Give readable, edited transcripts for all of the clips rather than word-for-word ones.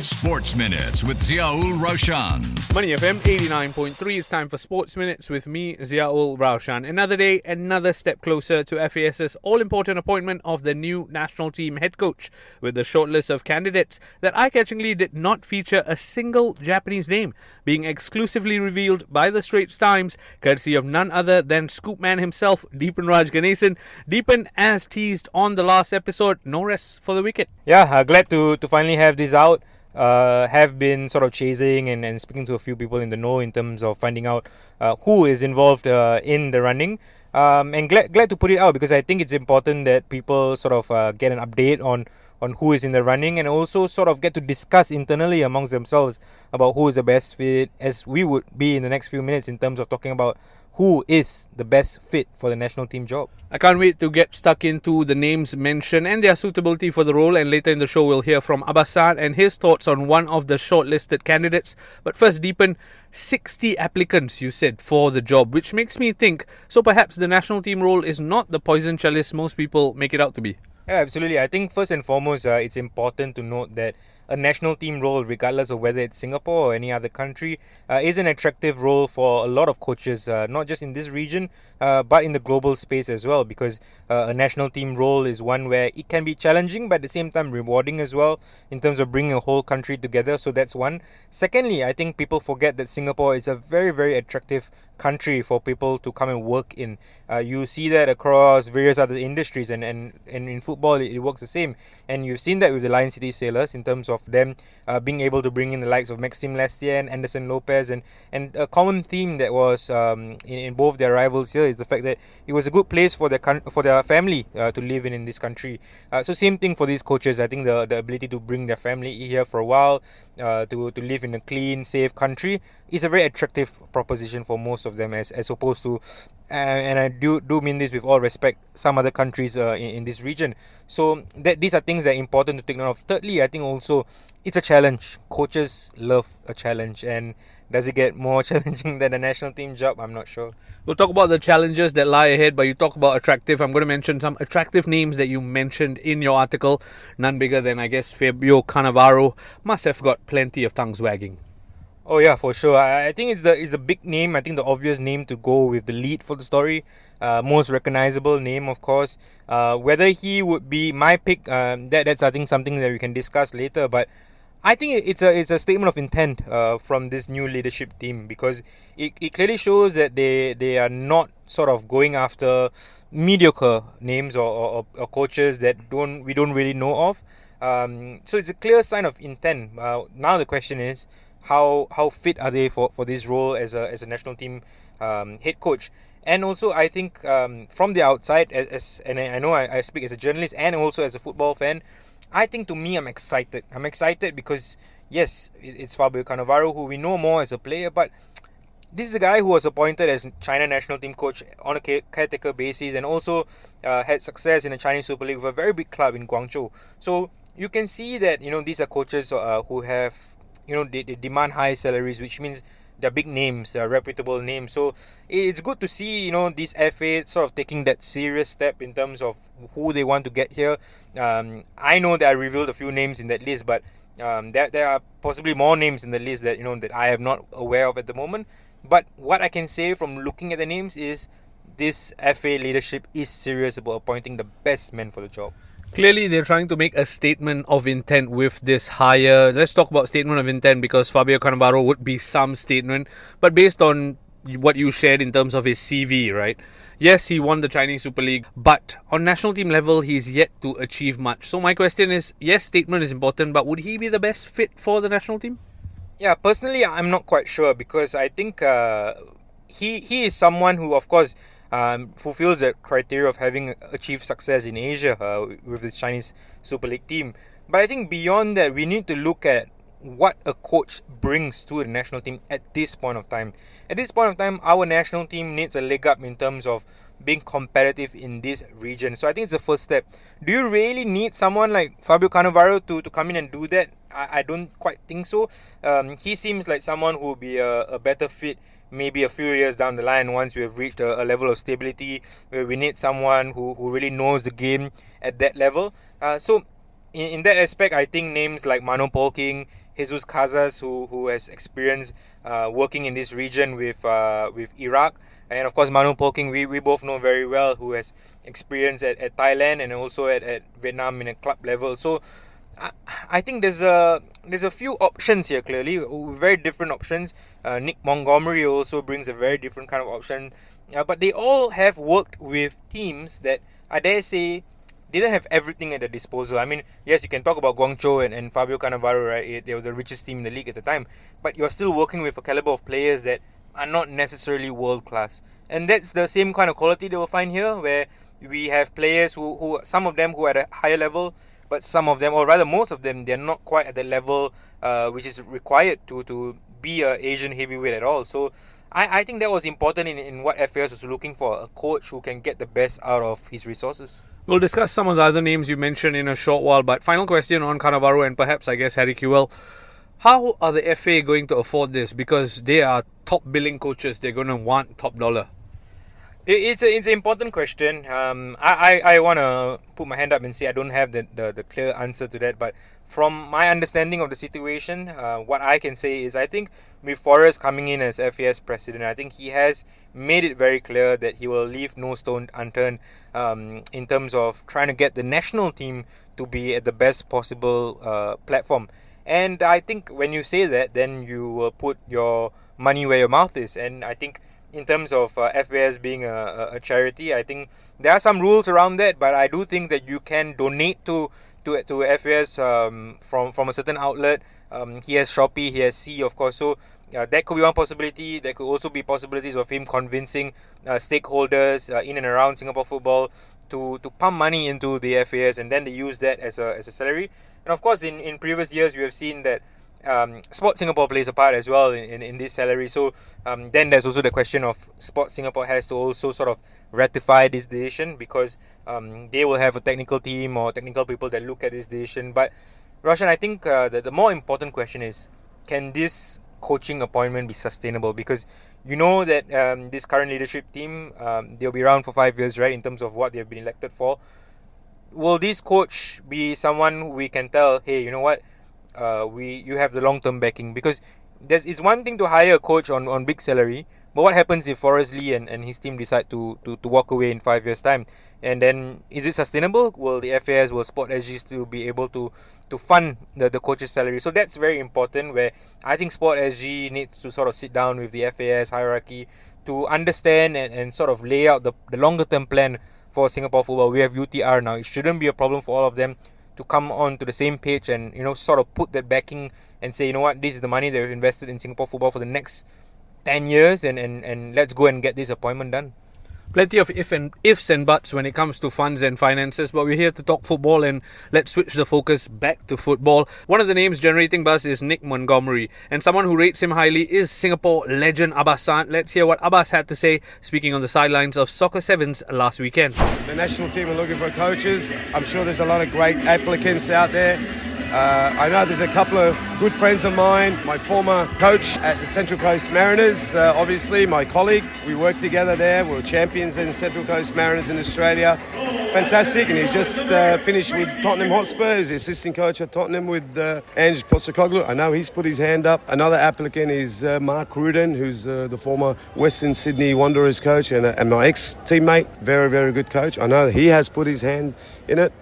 Sports Minutes with Ziaul Raushan. Money FM 89.3. It's time for Sports Minutes with me, Ziaul Raushan. Another day, another step closer to FAS's all-important appointment of the new national team head coach, with the shortlist of candidates that eye-catchingly did not feature a single Japanese name, being exclusively revealed by the Straits Times, courtesy of none other than Scoop Man himself, Deepanraj Ganesan. Deepan, as teased on the last episode, no rest for the wicket. Yeah, glad to finally have this out. Have been sort of chasing and speaking to a few people in the know in terms of finding out who is involved in the running. And glad to put it out, because I think it's important that people sort of get an update on who is in the running, and also sort of get to discuss internally amongst themselves about who is the best fit, as we would be in the next few minutes in terms of talking about who is the best fit for the national team job. I can't wait to get stuck into the names mentioned and their suitability for the role, and later in the show we'll hear from Abbasan and his thoughts on one of the shortlisted candidates. But first, Deepan, 60 applicants you said for the job, which makes me think, so perhaps the national team role is not the poison chalice most people make it out to be. Yeah, absolutely. I think first and foremost, it's important to note that a national team role, regardless of whether it's Singapore or any other country, is an attractive role for a lot of coaches, not just in this region, but in the global space as well, because a national team role is one where it can be challenging, but at the same time rewarding as well, in terms of bringing a whole country together. So that's one. Secondly, I think people forget that Singapore is a very, very attractive country for people to come and work in. You see that across various other industries, and in football it works the same. And you've seen that with the Lion City Sailors in terms of them being able to bring in the likes of Maxime Lestienne, Anderson Lopez, and a common theme that was in both their rivals here is the fact that it was a good place for their family to live in this country. So same thing for these coaches. I think the ability to bring their family here for a while, to live in a clean, safe country, is a very attractive proposition for most of them, as opposed to, and I do mean this with all respect, some other countries in this region. So these are things that are important to take note of. Thirdly, I think also it's a challenge. Coaches love a challenge, and does it get more challenging than a national team job? I'm not sure. We'll talk about the challenges that lie ahead, but you talk about attractive. I'm going to mention some attractive names that you mentioned in your article. None bigger than, I guess, Fabio Cannavaro. Must have got plenty of tongues wagging. Oh yeah, for sure. I think it's the big name. I think the obvious name to go with the lead for the story, most recognizable name, of course. Whether he would be my pick, that's I think something that we can discuss later. But I think it's a statement of intent from this new leadership team, because it clearly shows that they are not sort of going after mediocre names or coaches that we don't really know of. So it's a clear sign of intent. Now the question is, how fit are they for this role as a national team head coach? And also, I think from the outside, and I know I speak as a journalist and also as a football fan, I think to me I'm excited. I'm excited because yes, it's Fabio Cannavaro, who we know more as a player, but this is a guy who was appointed as China national team coach on a caretaker basis, and also had success in the Chinese Super League with a very big club in Guangzhou. So you can see that these are coaches who have they demand high salaries, which means they're big names, they're reputable names. So it's good to see this FA sort of taking that serious step in terms of who they want to get here. I know that I revealed a few names in that list, but there are possibly more names in the list that that I am not aware of at the moment. But what I can say from looking at the names is this FA leadership is serious about appointing the best men for the job. Clearly, they're trying to make a statement of intent with this hire. Let's talk about statement of intent, because Fabio Cannavaro would be some statement. But based on what you shared in terms of his CV, right? Yes, he won the Chinese Super League, but on national team level, he's yet to achieve much. So my question is, yes, statement is important, but would he be the best fit for the national team? Yeah, personally, I'm not quite sure, because I think he is someone who, of course, fulfills the criteria of having achieved success in Asia with the Chinese Super League team. But I think beyond that, we need to look at what a coach brings to the national team at this point of time. At this point of time, our national team needs a leg up in terms of being competitive in this region. So I think it's the first step. Do you really need someone like Fabio Cannavaro to come in and do that? I don't quite think so. He seems like someone who will be a better fit maybe a few years down the line, once we have reached a level of stability where we need someone who really knows the game at that level. So in that aspect, I think names like Mano Polking, Jesus Casas, who has experience working in this region with Iraq, and of course Mano Polking, we both know very well, who has experience at Thailand and also at Vietnam in a club level. So I think there's a few options here, clearly very different options. Nick Montgomery also brings a very different kind of option, but they all have worked with teams that I dare say didn't have everything at their disposal. I mean, yes, you can talk about Guangzhou and Fabio Cannavaro, right? They were the richest team in the league at the time, but you're still working with a caliber of players that are not necessarily world class, and that's the same kind of quality they will find here, where we have players who some of them who are at a higher level, but some of them, or rather most of them, they're not quite at the level which is required to be an Asian heavyweight at all. So I think that was important in what FAS was looking for, a coach who can get the best out of his resources. We'll discuss some of the other names you mentioned in a short while, but final question on Cannavaro and perhaps, I guess, Harry Kewell. How are the FA going to afford this? Because they are top billing coaches, they're going to want top dollar. It's an important question. I want to put my hand up and say I don't have the clear answer to that. But from my understanding of the situation, what I can say is I think with Forrest coming in as FAS president, I think he has made it very clear that he will leave no stone unturned in terms of trying to get the national team to be at the best possible platform. And I think when you say that, then you will put your money where your mouth is. And I think in terms of FAS being a charity, I think there are some rules around that, but I do think that you can donate to FAS from a certain outlet. He has Shopee, he has C, of course, so that could be one possibility. There could also be possibilities of him convincing stakeholders in and around Singapore football to pump money into the FAS, and then they use that as a salary. And of course, in previous years, we have seen that Sport Singapore plays a part as well in this salary. So then there's also the question of Sport Singapore has to also sort of ratify this decision, because they will have a technical team or technical people that look at this decision. But Raushan, I think the more important question is, can this coaching appointment be sustainable? Because you know that this current leadership team, they'll be around for 5 years, right, in terms of what they've been elected for. Will this coach be someone we can tell, hey, you know what, you have the long-term backing? Because it's one thing to hire a coach on big salary, but what happens if Forrest Lee and his team decide to walk away in 5 years' time? And then, is it sustainable? Will the FAS, will Sport SG still be able to fund the coach's salary? So that's very important, where I think Sport SG needs to sort of sit down with the FAS hierarchy to understand and sort of lay out the longer-term plan for Singapore football. We have UTR now. It shouldn't be a problem for all of them to come on to the same page and, you know, sort of put that backing and say, you know what, this is the money they've invested in Singapore football for the next 10 years and let's go and get this appointment done. Plenty of ifs and buts when it comes to funds and finances, but we're here to talk football, and let's switch the focus back to football. One of the names generating buzz is Nick Montgomery, and someone who rates him highly is Singapore legend Abbas Sant. Let's hear what Abbas had to say, speaking on the sidelines of Soccer Sevens last weekend. The national team are looking for coaches. I'm sure there's a lot of great applicants out there. I know there's a couple of good friends of mine. My former coach at the Central Coast Mariners, obviously, my colleague. We worked together there. We were champions in Central Coast Mariners in Australia. Fantastic. And he just finished with Tottenham Hotspur. He's the assistant coach at Tottenham with Ange Postecoglou. I know he's put his hand up. Another applicant is Mark Rudin, who's the former Western Sydney Wanderers coach and my ex-teammate. Very, very good coach. I know he has put his hand in it.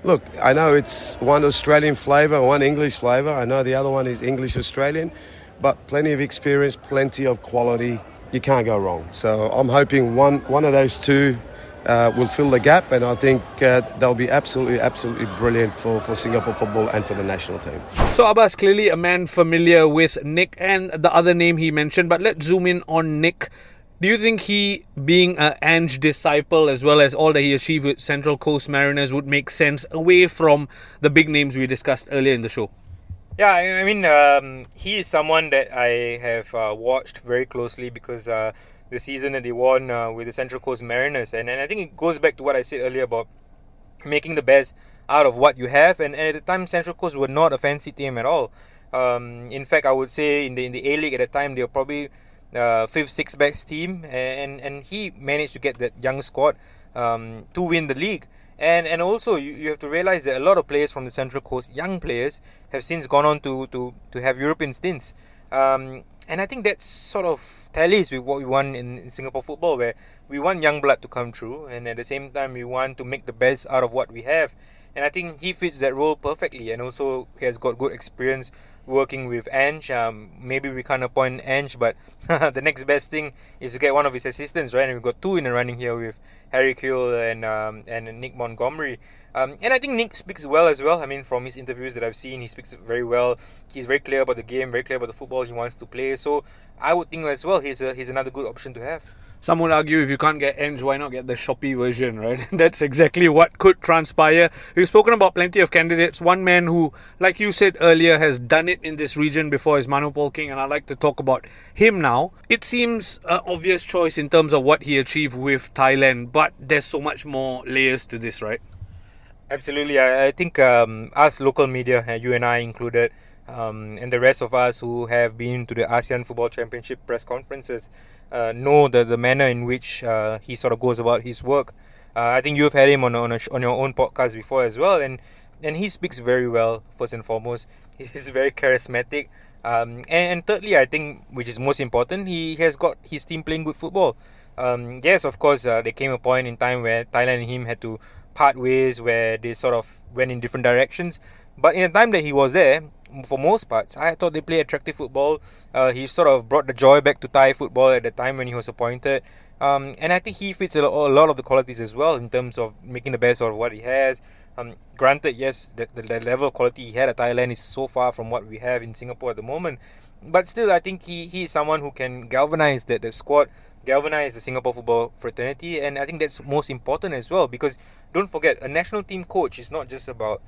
Look, I know it's one Australian flavour, one English flavour. I know the other one is English-Australian, but plenty of experience, plenty of quality. You can't go wrong. So I'm hoping one of those two will fill the gap, and I think they'll be absolutely brilliant for Singapore football and for the national team. So Abbas, clearly a man familiar with Nick and the other name he mentioned, but let's zoom in on Nick. Do you think he, being an Ange disciple as well as all that he achieved with Central Coast Mariners, would make sense away from the big names we discussed earlier in the show? Yeah, I mean, he is someone that I have watched very closely because the season that they won with the Central Coast Mariners, and I think it goes back to what I said earlier about making the best out of what you have. And at the time, Central Coast were not a fancy team at all. In fact, I would say in the A-League at the time, they were probably 5th, 6th best team, and he managed to get that young squad to win the league. And also you have to realize that a lot of players from the Central Coast, young players, have since gone on to have European stints. And I think that sort of tallies with what we want in Singapore football, where we want young blood to come through, and at the same time we want to make the best out of what we have. And I think he fits that role perfectly, and also he has got good experience working with Ange. Maybe we can't appoint Ange, but the next best thing is to get one of his assistants, right? And we've got two in the running here with Harry Kewell and Nick Montgomery. And I think Nick speaks well as well. I mean, from his interviews that I've seen, he speaks very well. He's very clear about the game, very clear about the football he wants to play. So I would think as well he's another good option to have. Some would argue if you can't get Eng, why not get the Shopee version, right? That's exactly what could transpire. We've spoken about plenty of candidates. One man who, like you said earlier, has done it in this region before is Mano Polking, and I'd like to talk about him now. It seems an obvious choice in terms of what he achieved with Thailand, but there's so much more layers to this, right? Absolutely. I think us local media, you and I included, and the rest of us who have been to the ASEAN Football Championship press conferences, know the manner in which he sort of goes about his work. I think you've had him on your own podcast before as well, and he speaks very well. First and foremost, he's very charismatic, and thirdly, I think, which is most important, he has got his team playing good football. Yes, of course, there came a point in time where Thailand and him had to part ways, where they sort of went in different directions. But in the time that he was there, for most parts, I thought they played attractive football. He sort of brought the joy back to Thai football at the time when he was appointed. And I think he fits a lot of the qualities as well in terms of making the best out of what he has. Granted, yes, the level of quality he had at Thailand is so far from what we have in Singapore at the moment. But still, I think he is someone who can galvanise the squad, galvanise the Singapore football fraternity. And I think that's most important as well, because don't forget, a national team coach is not just about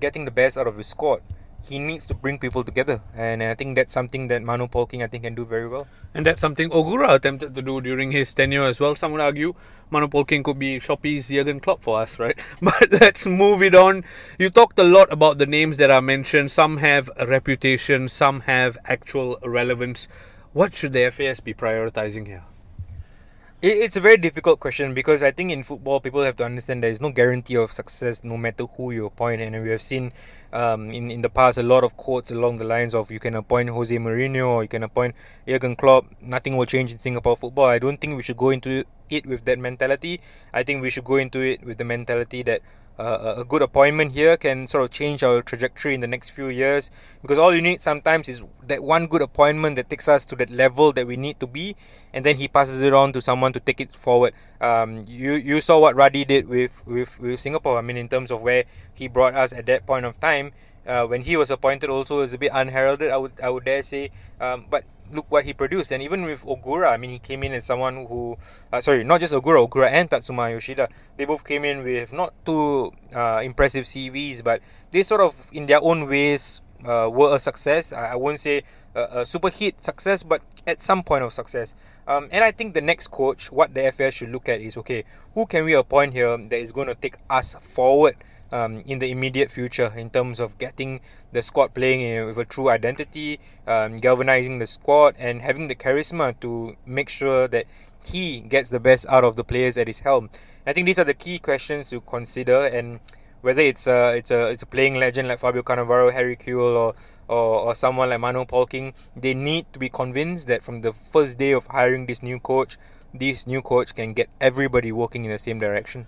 getting the best out of his squad. He needs to bring people together, and I think that's something that Mano Polking, I think, can do very well. And that's something Ogura attempted to do during his tenure as well. Some would argue Mano Polking could be Shopee's Jurgen Klopp for us, right? But let's move it on. You talked a lot about the names that are mentioned. Some have a reputation, some have actual relevance. What should the FAS be prioritising here? It's a very difficult question, because I think in football people have to understand there is no guarantee of success no matter who you appoint. And we have seen in the past a lot of quotes along the lines of, you can appoint Jose Mourinho or you can appoint Jurgen Klopp, nothing will change in Singapore football. I don't think we should go into it with that mentality. I think we should go into it with the mentality that a good appointment here can sort of change our trajectory in the next few years, because all you need sometimes is that one good appointment that takes us to that level that we need to be, and then he passes it on to someone to take it forward. You saw what Radi did with Singapore. I mean, in terms of where he brought us at that point of time, when he was appointed also was a bit unheralded, I would dare say, but look what he produced. And even with Ogura, I mean, he came in as someone who not just Ogura and Tatsuma Yoshida, they both came in with not too impressive CVs, but they sort of in their own ways were a success. I won't say a super hit success, but at some point of success. And I think the next coach, what the FAS should look at is, okay, who can we appoint here that is going to take us forward in the immediate future, in terms of getting the squad playing with a true identity, galvanizing the squad, and having the charisma to make sure that he gets the best out of the players at his helm. I think these are the key questions to consider, and whether it's a playing legend like Fabio Cannavaro, Harry Kewell, or someone like Mano Polking, they need to be convinced that from the first day of hiring this new coach can get everybody working in the same direction.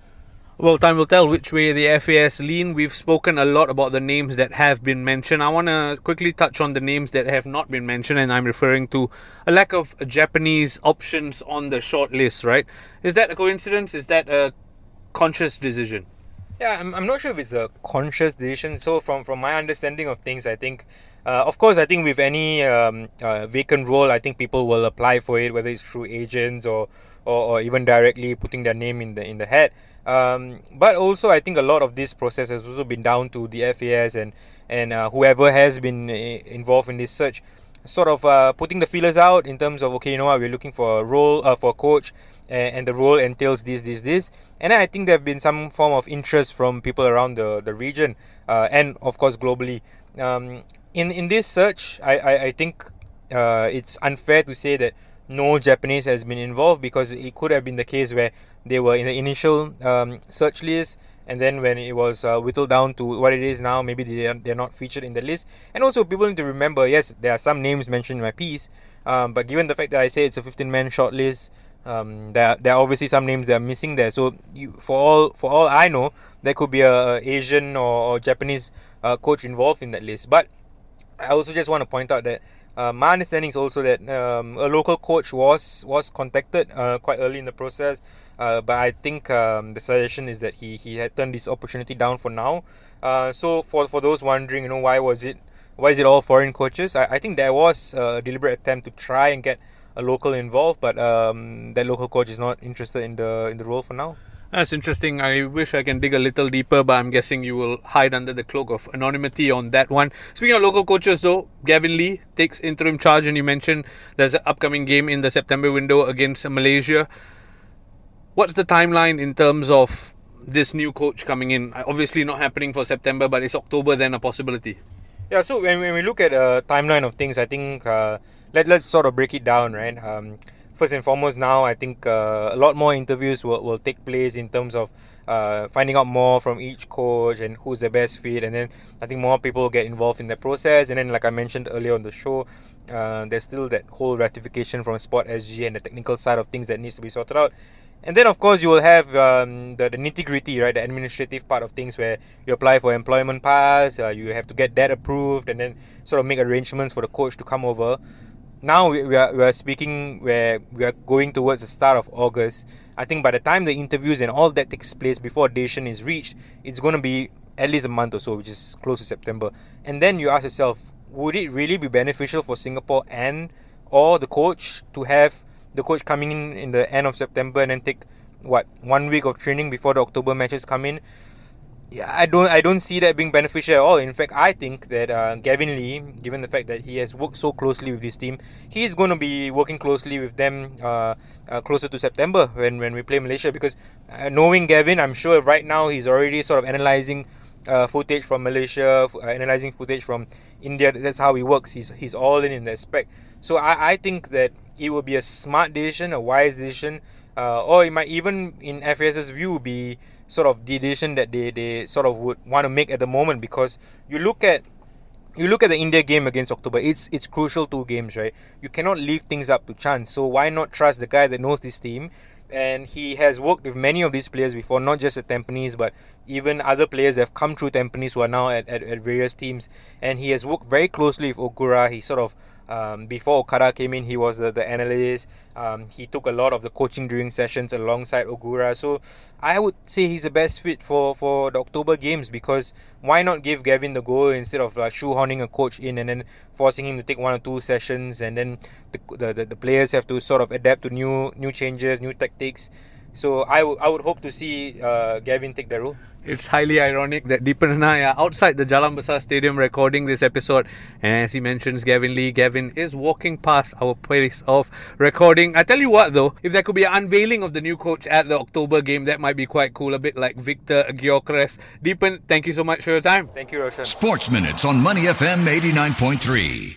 Well, time will tell which way the FAS lean. We've spoken a lot about the names that have been mentioned. I want to quickly touch on the names that have not been mentioned, and I'm referring to a lack of Japanese options on the short list, right? Is that a coincidence? Is that a conscious decision? Yeah, I'm not sure if it's a conscious decision. So from my understanding of things, I think, of course, I think with any vacant role, I think people will apply for it, whether it's through agents or even directly putting their name in the hat. But also, I think a lot of this process has also been down to the FAS and whoever has been involved in this search, sort of putting the feelers out in terms of, okay, you know what, we're looking for a role, for a coach, and the role entails this. And I think there have been some form of interest from people around the region, and of course globally. In this search, I think it's unfair to say that no Japanese has been involved, because it could have been the case where they were in the initial search list and then when it was whittled down to what it is now, maybe they're not featured in the list. And also, people need to remember, yes, there are some names mentioned in my piece, but given the fact that I say it's a 15-man shortlist, there are obviously some names that are missing there. So for all I know, there could be a Asian or Japanese coach involved in that list. But I also just want to point out that my understanding is also that a local coach was contacted quite early in the process, but I think the suggestion is that he had turned this opportunity down for now. So for those wondering, why is it all foreign coaches? I think there was a deliberate attempt to try and get a local involved, but that local coach is not interested in the role for now. That's interesting. I wish I can dig a little deeper, but I'm guessing you will hide under the cloak of anonymity on that one. Speaking of local coaches though, Gavin Lee takes interim charge, and you mentioned there's an upcoming game in the September window against Malaysia. What's the timeline in terms of this new coach coming in? Obviously not happening for September, but is October then a possibility? Yeah, so when we look at a timeline of things, I think let's sort of break it down, right? First and foremost, now I think a lot more interviews will take place in terms of finding out more from each coach and who's the best fit, and then I think more people get involved in the process. And then, like I mentioned earlier on the show, there's still that whole ratification from Sport SG and the technical side of things that needs to be sorted out. And then, of course, you will have the nitty-gritty, right? The administrative part of things, where you apply for employment pass, you have to get that approved, and then sort of make arrangements for the coach to come over. Now we are speaking where we are going towards the start of August. I think by the time the interviews and all that takes place before a decision is reached, it's going to be at least a month or so, which is close to September. And then you ask yourself, would it really be beneficial for Singapore or the coach to have the coach coming in the end of September and then take 1 week of training before the October matches come in? Yeah, I don't see that being beneficial at all. In fact, I think that Gavin Lee, given the fact that he has worked so closely with this team, he's going to be working closely with them closer to September when we play Malaysia. Because knowing Gavin, I'm sure right now he's already sort of analysing footage from Malaysia, analysing footage from India. That's how he works. He's all in that aspect. So I think that it will be a smart decision, a wise decision, or it might even, in FAS's view, be sort of the decision that they sort of would want to make at the moment. Because you look at the India game against October, it's crucial 2 games, right? You cannot leave things up to chance. So why not trust the guy that knows this team? And he has worked with many of these players before, not just at Tampines, but even other players that have come through Tampines who are now at various teams. And he has worked very closely with Ogura. He sort of, before Okada came in, he was the analyst. He took a lot of the coaching during sessions alongside Ogura. So I would say he's the best fit for the October games, because why not give Gavin the go instead of shoehorning a coach in and then forcing him to take 1 or 2 sessions, and then the players have to sort of adapt to new changes, new tactics. So I would hope to see Gavin take the role. It's highly ironic that Deepan and I are outside the Jalan Besar Stadium recording this episode, and as he mentions Gavin is walking past our place of recording. I tell you what though, if there could be an unveiling of the new coach at the October game, that might be quite cool, a bit like Victor Gyökeres. Deepan, thank you so much for your time. Thank you, Roshan. Sports Minutes on Money FM 89.3.